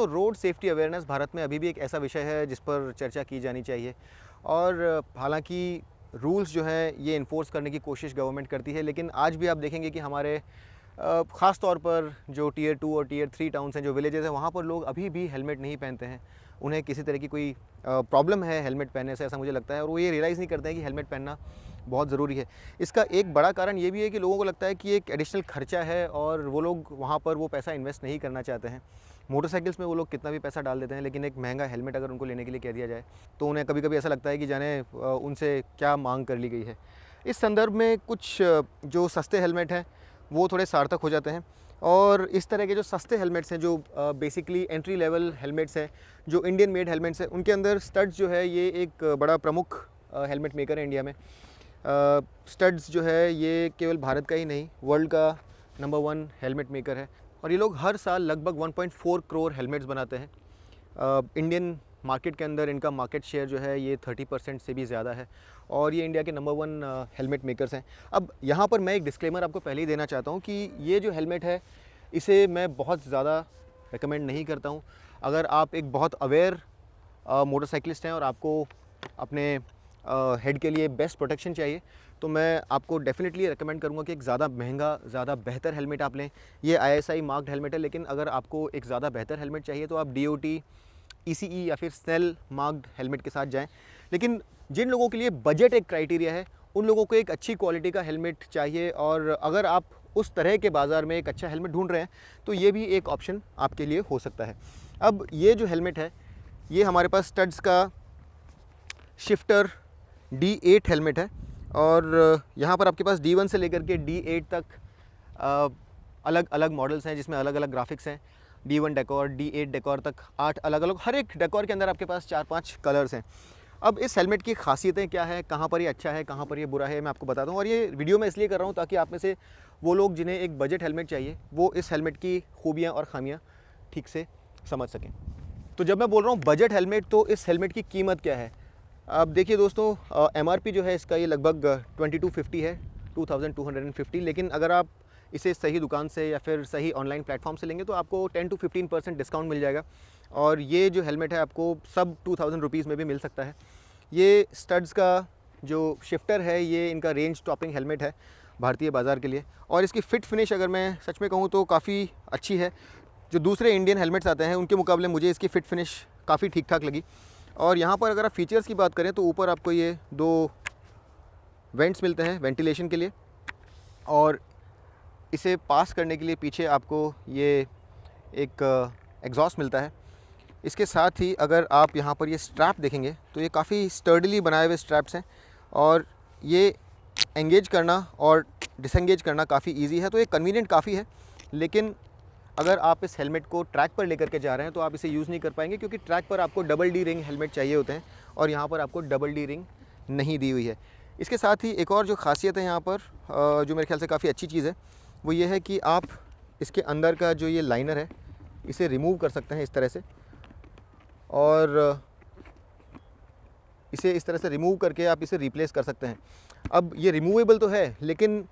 दोस्तों, road safety awareness Bharat में अभी भी एक ऐसा विषय है जिस पर चर्चा की जानी चाहिए। और हालांकि रूल्स जो हैं ये इन्फोर्स करने की कोशिश गवर्नमेंट करती है, लेकिन आज भी आप देखेंगे कि हमारे ख़ास तौर पर जो टियर 2 और टियर 3 टाउन्स हैं, जो विलेजेस हैं, वहाँ पर लोग अभी भी हेलमेट नहीं पहनते हैं। उन्हें किसी तरह की कोई प्रॉब्लम है हेलमेट पहनने से, ऐसा मुझे लगता है, और वो ये रियलाइज़ नहीं करते हैं कि हेलमेट पहनना बहुत ज़रूरी है। इसका एक बड़ा कारण ये भी है कि लोगों को लगता है कि एक एडिशनल खर्चा है और वो लोग वहाँ पर वो पैसा इन्वेस्ट नहीं करना चाहते हैं। मोटरसाइकिल्स में वो लोग कितना भी पैसा डाल देते हैं, लेकिन एक महंगा हेलमेट अगर उनको लेने के लिए कह दिया जाए तो उन्हें कभी-कभी ऐसा लगता है कि जाने उनसे क्या मांग कर ली गई है। इस संदर्भ में कुछ जो सस्ते हेलमेट हैं वो थोड़े सार्थक हो जाते हैं, और इस तरह के जो सस्ते हेलमेट्स हैं, जो बेसिकली एंट्री लेवल हेलमेट्स हैं, जो इंडियन मेड हेलमेट्स हैं, उनके अंदर स्टड्स जो है ये एक बड़ा प्रमुख हेलमेट मेकर है इंडिया में। स्टड्स जो है ये केवल भारत का ही नहीं, वर्ल्ड का नंबर 1 हेलमेट मेकर है, और ये लोग हर साल लगभग 1.4 करोड़ हेलमेट्स बनाते हैं। इंडियन मार्केट के अंदर इनका मार्केट शेयर जो है ये 30% से भी ज़्यादा है, और ये इंडिया के नंबर 1 हेलमेट मेकर्स हैं। अब यहाँ पर मैं एक डिस्क्लेमर आपको पहले ही देना चाहता हूँ कि ये जो हेलमेट है इसे मैं बहुत ज़्यादा रिकमेंड नहीं करता हूँ। अगर आप एक बहुत अवेयर मोटरसाइकिलिस्ट हैं और आपको अपने हेड के लिए बेस्ट प्रोटेक्शन चाहिए, तो मैं आपको डेफिनेटली रिकमेंड करूँगा कि एक ज़्यादा महंगा, ज़्यादा बेहतर हेलमेट आप लें। ये ISI मार्क्ड हेलमेट है, लेकिन अगर आपको एक ज़्यादा बेहतर हेलमेट चाहिए तो आप DOT, ECE या फिर स्नेल मार्क्ड हेलमेट के साथ जाएं। लेकिन जिन लोगों के लिए बजट एक क्राइटेरिया है, उन लोगों को एक अच्छी क्वालिटी का हेलमेट चाहिए, और अगर आप उस तरह के बाज़ार में एक अच्छा हेलमेट ढूंढ रहे हैं तो ये भी एक ऑप्शन आपके लिए हो सकता है। अब ये जो हेलमेट है ये हमारे पास स्टड्स का शिफ्टर D8 हेलमेट है, और यहाँ पर आपके पास D1 से लेकर के D8 तक अलग अलग मॉडल्स हैं जिसमें अलग अलग ग्राफिक्स हैं। D1 डेकोर, D8 डेकोर तक 8 अलग अलग, हर एक डेकोर के अंदर आपके पास 4-5 कलर्स हैं। अब इस हेलमेट की खासियतें क्या है, कहाँ पर ये अच्छा है, कहाँ पर ये बुरा है, मैं आपको बता दूँ। और ये वीडियो मैं इसलिए कर रहा हूँ ताकि आप में से वो लोग जिन्हें एक बजट हेलमेट चाहिए वो इस हेलमेट की खूबियाँ और खामियाँ ठीक से समझ सकें। तो जब मैं बोल रहा हूँ बजट हेलमेट, तो इस हेलमेट की कीमत क्या है। अब देखिए दोस्तों, MRP जो है इसका ये लगभग 2250 है, 2250। लेकिन अगर आप इसे सही दुकान से या फिर सही ऑनलाइन प्लेटफॉर्म से लेंगे तो आपको 10 to 15% डिस्काउंट मिल जाएगा, और ये जो हेलमेट है आपको सब 2000 रुपीज़ में भी मिल सकता है। ये स्टड्स का जो शिफ्टर है ये इनका रेंज टॉपिंग हेलमेट है भारतीय बाज़ार के लिए, और इसकी फ़िट फिनिश अगर मैं सच में कहूँ तो काफ़ी अच्छी है। जो दूसरे इंडियन हेलमेट्स आते हैं उनके मुकाबले मुझे इसकी फ़िट फिनिश काफ़ी ठीक ठाक लगी। और यहाँ पर अगर आप फीचर्स की बात करें तो ऊपर आपको ये 2 वेंट्स मिलते हैं वेंटिलेशन के लिए, और इसे पास करने के लिए पीछे आपको ये एक एग्जॉस्ट मिलता है। इसके साथ ही अगर आप यहाँ पर ये स्ट्रैप देखेंगे तो ये काफ़ी स्टर्डली बनाए हुए स्ट्रैप्स हैं, और ये एंगेज करना और डिसएंगेज करना काफ़ी इजी है, तो ये कन्वीनियंट काफ़ी है। लेकिन अगर आप इस हेलमेट को ट्रैक पर लेकर के जा रहे हैं तो आप इसे यूज़ नहीं कर पाएंगे, क्योंकि ट्रैक पर आपको डबल D रिंग हेलमेट चाहिए होते हैं, और यहाँ पर आपको डबल D रिंग नहीं दी हुई है। इसके साथ ही एक और जो खासियत है यहाँ पर, जो मेरे ख्याल से काफ़ी अच्छी चीज़ है, वो ये है कि आप इसके अंदर का जो ये लाइनर है इसे रिमूव कर सकते हैं इस तरह से, और इसे इस तरह से रिमूव करके आप इसे रिप्लेस कर सकते हैं। अब ये रिमूवेबल तो है, लेकिन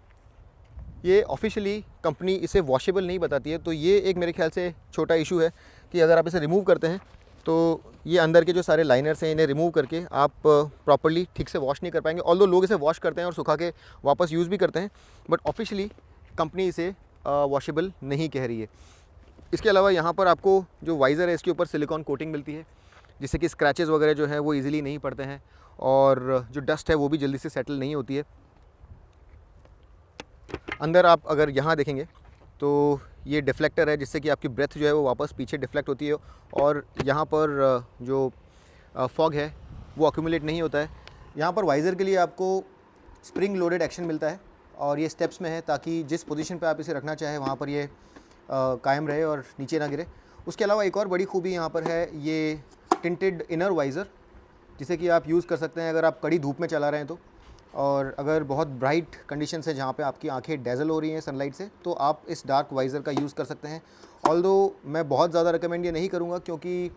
ये ऑफिशियली कंपनी इसे वॉशेबल नहीं बताती है, तो ये एक मेरे ख्याल से छोटा इशू है कि अगर आप इसे रिमूव करते हैं तो ये अंदर के जो सारे लाइनर्स हैं इन्हें रिमूव करके आप प्रॉपर्ली ठीक से वॉश नहीं कर पाएंगे। ऑल्दो लोग इसे वॉश करते हैं और सुखा के वापस यूज़ भी करते हैं, बट ऑफिशियली कंपनी इसे वॉशेबल नहीं कह रही है। इसके अलावा यहाँ पर आपको जो वाइज़र है इसके ऊपर सिलिकॉन कोटिंग मिलती है, जिससे कि स्क्रैचेस वगैरह जो है वो ईज़िली नहीं पड़ते हैं, और जो डस्ट है वो भी जल्दी से सेटल नहीं होती है। अंदर आप अगर यहाँ देखेंगे तो ये डिफ्लेक्टर है, जिससे कि आपकी ब्रेथ जो है वो वापस पीछे डिफ्लेक्ट होती है, और यहाँ पर जो फॉग है वो अक्यूमुलेट नहीं होता है। यहाँ पर वाइज़र के लिए आपको स्प्रिंग लोडेड एक्शन मिलता है, और ये स्टेप्स में है ताकि जिस पोजीशन पे आप इसे रखना चाहें वहाँ पर ये कायम रहे और नीचे ना गिरे। उसके अलावा एक और बड़ी खूबी यहाँ पर है ये टिंटेड इनर वाइज़र, जिसे कि आप यूज़ कर सकते हैं अगर आप कड़ी धूप में चला रहे हैं तो, और अगर बहुत ब्राइट कंडीशन है जहाँ पे आपकी आंखें डेजल हो रही हैं सनलाइट से, तो आप इस डार्क वाइज़र का यूज़ कर सकते हैं। ऑल्दो मैं बहुत ज़्यादा रिकमेंड ये नहीं करूँगा, क्योंकि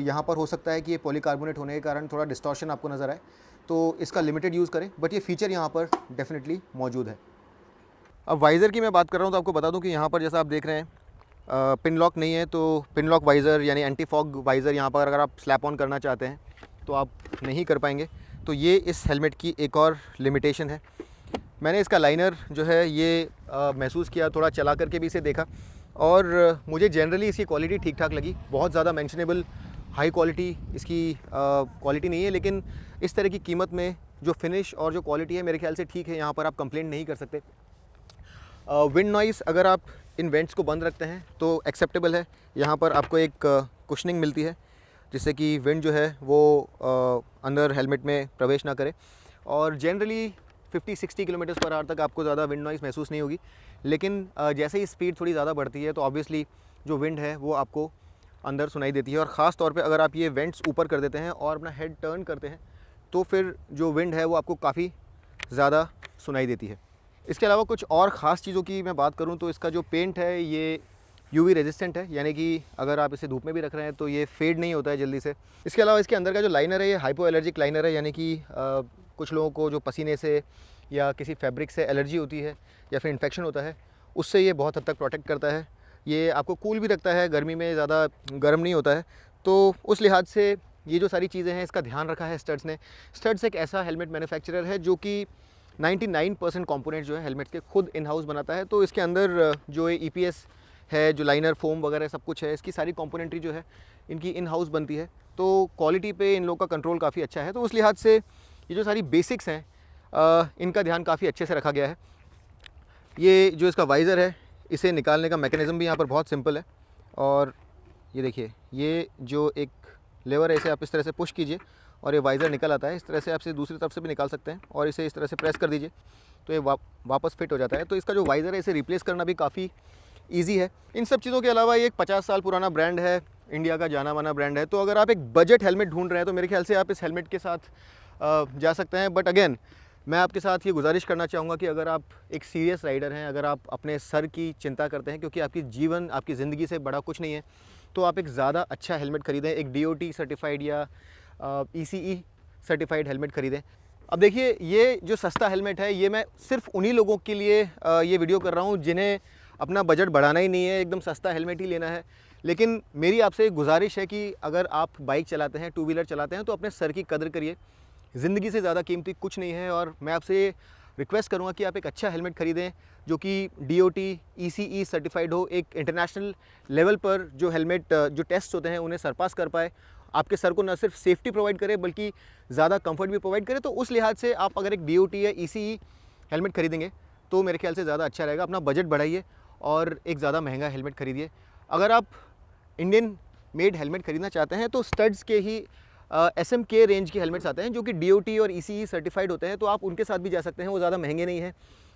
यहाँ पर हो सकता है कि ये पॉलीकार्बोनेट होने के कारण थोड़ा डिस्टॉर्शन आपको नज़र आए, तो इसका लिमिटेड यूज़ करें, बट ये फ़ीचर यहाँ पर डेफिनेटली मौजूद है। अब वाइज़र की मैं बात कर रहा हूँ तो आपको बता दूँ कि यहाँ पर जैसा आप देख रहे हैं पिन लॉक नहीं है, तो पिन लॉक वाइज़र यानी एंटी फॉग वाइज़र यहाँ पर अगर आप स्लैप ऑन करना चाहते हैं तो आप नहीं कर पाएंगे। तो ये इस हेलमेट की एक और लिमिटेशन है। मैंने इसका लाइनर जो है ये महसूस किया, थोड़ा चला करके भी इसे देखा, और मुझे जनरली इसकी क्वालिटी ठीक ठाक लगी। बहुत ज़्यादा मेंशनेबल हाई क्वालिटी इसकी क्वालिटी नहीं है, लेकिन इस तरह की कीमत में जो फिनिश और जो क्वालिटी है मेरे ख्याल से ठीक है। यहाँ पर आप कंप्लेंट नहीं कर सकते। विंड नॉइज़ अगर आप इन वेंट्स को बंद रखते हैं तो एक्सेप्टेबल है। यहाँ पर आपको एक कुशनिंग मिलती है जिससे कि विंड जो है वो अंदर हेलमेट में प्रवेश ना करे, और जनरली 50-60 किलोमीटर पर आवर तक आपको ज़्यादा विंड नॉइज़ महसूस नहीं होगी। लेकिन जैसे ही स्पीड थोड़ी ज़्यादा बढ़ती है तो ऑब्वियसली जो विंड है वो आपको अंदर सुनाई देती है, और ख़ास तौर पे अगर आप ये वेंट्स ऊपर कर देते हैं और अपना हेड टर्न करते हैं तो फिर जो विंड है वो आपको काफ़ी ज़्यादा सुनाई देती है। इसके अलावा कुछ और ख़ास चीज़ों की मैं बात करूं तो इसका जो पेंट है ये यूवी रेजिस्टेंट है, यानी कि अगर आप इसे धूप में भी रख रहे हैं तो ये फेड नहीं होता है जल्दी से। इसके अलावा इसके अंदर का जो लाइनर है ये हाइपो एलर्जिक लाइनर है, यानी कि कुछ लोगों को जो पसीने से या किसी फैब्रिक से एलर्जी होती है या फिर इन्फेक्शन होता है उससे ये बहुत हद तक प्रोटेक्ट करता है। ये आपको कूल भी रखता है, गर्मी में ज़्यादा गर्म नहीं होता है। तो उस लिहाज से ये जो सारी चीज़ें हैं इसका ध्यान रखा है स्टड्स ने। स्टड्स एक ऐसा हेलमेट मैन्युफैक्चरर है जो कि 99% कंपोनेंट जो है हेलमेट के खुद इन हाउस बनाता है। तो इसके अंदर जो EPS है, जो लाइनर फोम वगैरह सब कुछ है, इसकी सारी कंपोनेंट्री जो है इनकी इन हाउस बनती है। तो क्वालिटी पे इन लोगों का कंट्रोल काफ़ी अच्छा है। तो उस लिहाज से ये जो सारी बेसिक्स हैं इनका ध्यान काफ़ी अच्छे से रखा गया है। ये जो इसका वाइज़र है इसे निकालने का मैकेनिज़्म भी यहाँ पर बहुत सिंपल है, और ये देखिए ये जो एक लेवर है इसे आप इस तरह से पुश कीजिए और ये वाइज़र निकल आता है। इस तरह से आप इसे दूसरी तरफ से भी निकाल सकते हैं, और इसे इस तरह से प्रेस कर दीजिए तो ये वापस फिट हो जाता है। तो इसका जो वाइज़र है इसे रिप्लेस करना भी काफ़ी ईजी है। इन सब चीज़ों के अलावा ये एक 50 साल पुराना ब्रांड है, इंडिया का जाना माना ब्रांड है। तो अगर आप एक बजट हेलमेट ढूंढ रहे हैं तो मेरे ख्याल से आप इस हेलमेट के साथ जा सकते हैं। बट अगेन मैं आपके साथ ये गुजारिश करना चाहूँगा कि अगर आप एक सीरियस राइडर हैं, अगर आप अपने सर की चिंता करते हैं, क्योंकि आपकी जीवन आपकी ज़िंदगी से बड़ा कुछ नहीं है, तो आप एक ज़्यादा अच्छा हेलमेट ख़रीदें, एक DOT सर्टिफाइड या ECE सर्टिफाइड हेलमेट ख़रीदें। अब देखिए ये जो सस्ता हेलमेट है ये मैं सिर्फ उन्हीं लोगों के लिए ये वीडियो कर रहा हूँ जिन्हें अपना बजट बढ़ाना ही नहीं है, एकदम सस्ता हेलमेट ही लेना है। लेकिन मेरी आपसे एक गुजारिश है कि अगर आप बाइक चलाते हैं, 2 व्हीलर चलाते हैं, तो अपने सर की कदर करिए। ज़िंदगी से ज़्यादा कीमती कुछ नहीं है, और मैं आपसे रिक्वेस्ट करूँगा कि आप एक अच्छा हेलमेट ख़रीदें जो कि DOT ECE सर्टिफाइड हो, एक इंटरनेशनल लेवल पर जो हेलमेट जो टेस्ट होते हैं उन्हें सरपास कर पाए, आपके सर को न सिर्फ सेफ्टी प्रोवाइड करे बल्कि ज़्यादा कंफर्ट भी प्रोवाइड करे। तो उस लिहाज से आप अगर एक DOT या ECE हेलमेट ख़रीदेंगे तो मेरे ख्याल से ज़्यादा अच्छा रहेगा। अपना बजट बढ़ाइए और एक ज़्यादा महंगा हेलमेट ख़रीदिए। अगर आप इंडियन मेड हेलमेट ख़रीदना चाहते हैं तो स्टड्स के ही SMK रेंज के हेलमेट्स आते हैं जो कि DOT और ECE सर्टिफाइड होते हैं, तो आप उनके साथ भी जा सकते हैं। वो ज़्यादा महंगे नहीं हैं,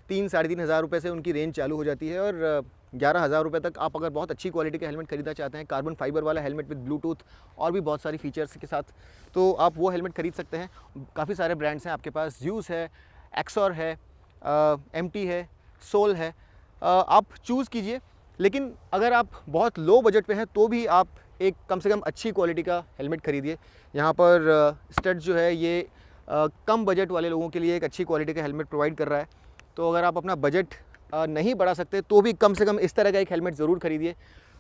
3-3.5 हज़ार रुपये से उनकी रेंज चालू हो जाती है, और 11,000 रुपये तक आप अगर बहुत अच्छी क्वालिटी का हेलमेट खरीदना चाहते हैं, कार्बन फाइबर वाला हेलमेट विद ब्लूटूथ और भी बहुत सारी फीचर्स के साथ, तो आप वो हेलमेट खरीद सकते हैं। काफ़ी सारे ब्रांड्स हैं आपके पास, ज़्यूस है, एक्सॉर है, MT है, सोल है, आप चूज़ कीजिए। लेकिन अगर आप बहुत लो बजट पे हैं तो भी आप एक कम से कम अच्छी क्वालिटी का हेलमेट खरीदिए। यहाँ पर स्टड्स जो है ये कम बजट वाले लोगों के लिए एक अच्छी क्वालिटी का हेलमेट प्रोवाइड कर रहा है। तो अगर आप अपना बजट नहीं बढ़ा सकते तो भी कम से कम इस तरह का एक हेलमेट ज़रूर खरीदिए।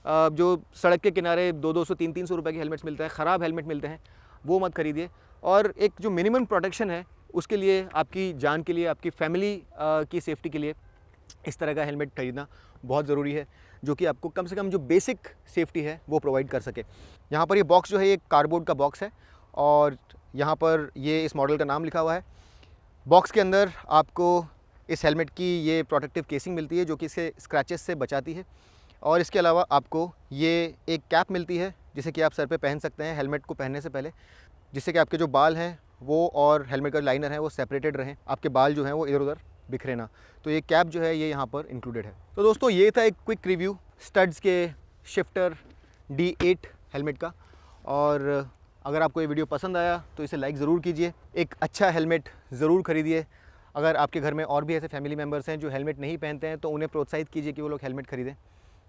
जो सड़क के किनारे 200-200, 300-300 रुपये के हेलमेट्स मिलते हैं, ख़राब हेलमेट मिलते हैं, वो मत खरीदिए। और एक जो मिनिमम प्रोटेक्शन है उसके लिए, आपकी जान के लिए, आपकी फैमिली की सेफ्टी के लिए इस तरह का हेलमेट खरीदना बहुत ज़रूरी है, जो कि आपको कम से कम जो बेसिक सेफ्टी है वो प्रोवाइड कर सके। यहाँ पर ये बॉक्स जो है ये कार्डबोर्ड का बॉक्स है, और यहाँ पर ये इस मॉडल का नाम लिखा हुआ है। बॉक्स के अंदर आपको इस हेलमेट की ये प्रोटेक्टिव केसिंग मिलती है जो कि इसे स्क्रैचेस से बचाती है, और इसके अलावा आपको ये एक कैप मिलती है जिसे कि आप सर पे पहन सकते हैं हेलमेट को पहनने से पहले, जिससे कि आपके जो बाल हैं वो और हेलमेट का लाइनर है वो सेपरेटेड रहें, आपके बाल जो हैं वो इधर उधर बिखरे ना। तो ये कैप जो है ये यहाँ पर इंक्लूडेड है। तो दोस्तों ये था एक क्विक रिव्यू स्टड्स के शिफ्टर D8 हेलमेट का, और अगर आपको ये वीडियो पसंद आया तो इसे लाइक ज़रूर कीजिए, एक अच्छा हेलमेट ज़रूर खरीदिए। अगर आपके घर में और भी ऐसे फैमिली मेम्बर्स हैं जो हेलमेट नहीं पहनते हैं तो उन्हें प्रोत्साहित कीजिए कि वो लोग हेलमेट खरीदें।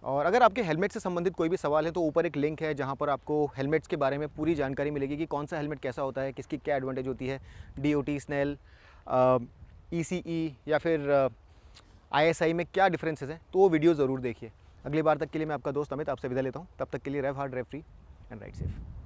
और अगर आपके हेलमेट से संबंधित कोई भी सवाल है तो ऊपर एक लिंक है जहाँ पर आपको हेलमेट्स के बारे में पूरी जानकारी मिलेगी कि कौन सा हेलमेट कैसा होता है, किसकी क्या एडवांटेज होती है, DOT, स्नेल, ECE या फिर ISI में क्या डिफरेंसेस हैं, तो वो वीडियो ज़रूर देखिए। अगली बार तक के लिए मैं आपका दोस्त अमित आपसे विदा लेता हूँ। तब तक के लिए rave hard, rave free and ride safe.